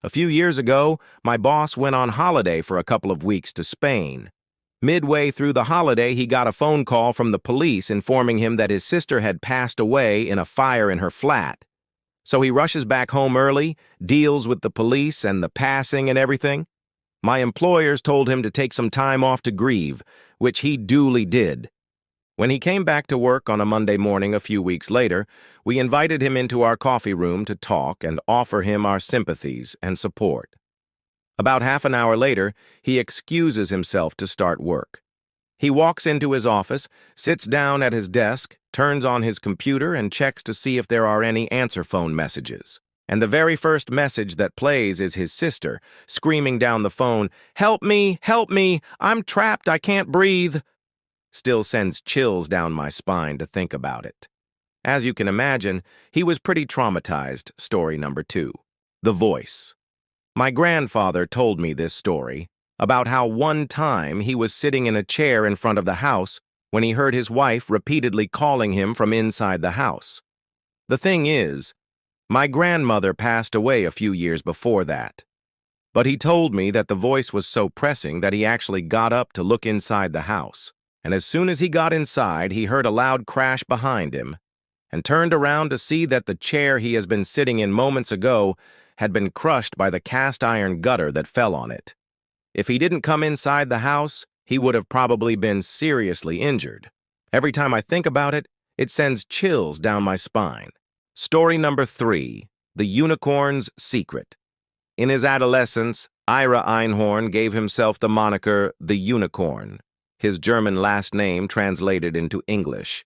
A few years ago, my boss went on holiday for a couple of weeks to Spain. Midway through the holiday, he got a phone call from the police informing him that his sister had passed away in a fire in her flat. So he rushes back home early, deals with the police and the passing and everything. My employers told him to take some time off to grieve, which he duly did. When he came back to work on a Monday morning a few weeks later, we invited him into our coffee room to talk and offer him our sympathies and support. About half an hour later, he excuses himself to start work. He walks into his office, sits down at his desk, turns on his computer, and checks to see if there are any answer phone messages. And the very first message that plays is his sister, screaming down the phone, "Help me! Help me! I'm trapped! I can't breathe!" Still sends chills down my spine to think about it. As you can imagine, he was pretty traumatized. Story number 2. The voice. My grandfather told me this story about how one time he was sitting in a chair in front of the house when he heard his wife repeatedly calling him from inside the house. The thing is, my grandmother passed away a few years before that. But he told me that the voice was so pressing that he actually got up to look inside the house. And as soon as he got inside, he heard a loud crash behind him and turned around to see that the chair he has been sitting in moments ago had been crushed by the cast-iron gutter that fell on it. If he didn't come inside the house, he would have probably been seriously injured. Every time I think about it, it sends chills down my spine. Story number 3. The Unicorn's Secret. In his adolescence, Ira Einhorn gave himself the moniker The Unicorn, his German last name translated into English.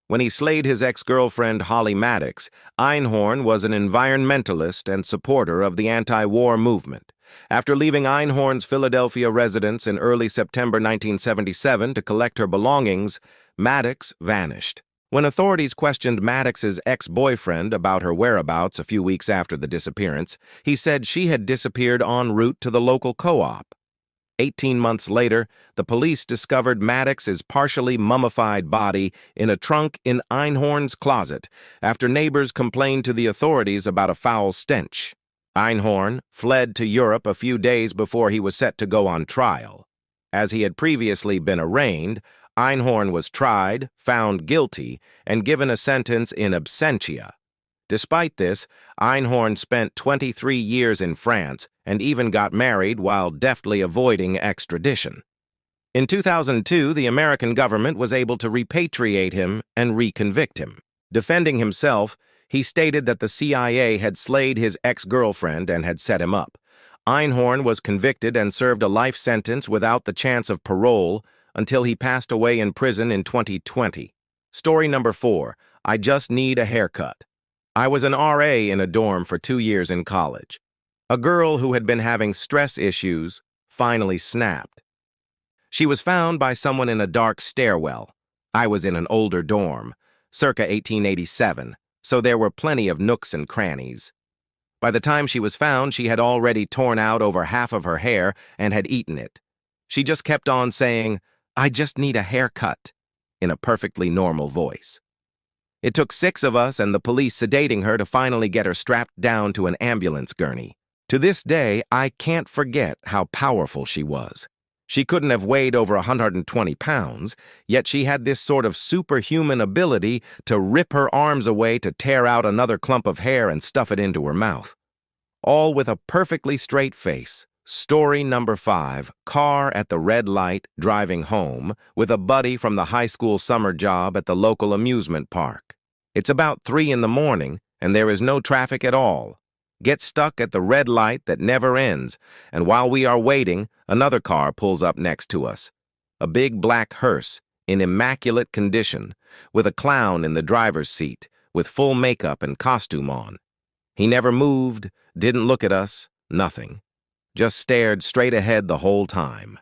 When he slayed his ex-girlfriend Holly Maddox, Einhorn was an environmentalist and supporter of the anti-war movement. After leaving Einhorn's Philadelphia residence in early September 1977 to collect her belongings, Maddox vanished. When authorities questioned Maddox's ex-boyfriend about her whereabouts a few weeks after the disappearance, he said she had disappeared en route to the local co-op. 18 months later, the police discovered Maddox's partially mummified body in a trunk in Einhorn's closet after neighbors complained to the authorities about a foul stench. Einhorn fled to Europe a few days before he was set to go on trial. As he had previously been arraigned, Einhorn was tried, found guilty, and given a sentence in absentia. Despite this, Einhorn spent 23 years in France and even got married while deftly avoiding extradition. In 2002, the American government was able to repatriate him and reconvict him. Defending himself, he stated that the CIA had slayed his ex-girlfriend and had set him up. Einhorn was convicted and served a life sentence without the chance of parole until he passed away in prison in 2020. Story number 4. I just need a haircut. I was an RA in a dorm for 2 years in college. A girl who had been having stress issues finally snapped. She was found by someone in a dark stairwell. I was in an older dorm, circa 1887, so there were plenty of nooks and crannies. By the time she was found, she had already torn out over half of her hair and had eaten it. She just kept on saying, "I just need a haircut," in a perfectly normal voice. It took 6 of us and the police sedating her to finally get her strapped down to an ambulance gurney. To this day, I can't forget how powerful she was. She couldn't have weighed over 120 pounds, yet she had this sort of superhuman ability to rip her arms away to tear out another clump of hair and stuff it into her mouth. All with a perfectly straight face. Story number 5, car at the red light, driving home, with a buddy from the high school summer job at the local amusement park. It's about 3 in the morning, and there is no traffic at all. Get stuck at the red light that never ends, and while we are waiting, another car pulls up next to us. A big black hearse, in immaculate condition, with a clown in the driver's seat, with full makeup and costume on. He never moved, didn't look at us, nothing. Just stared straight ahead the whole time.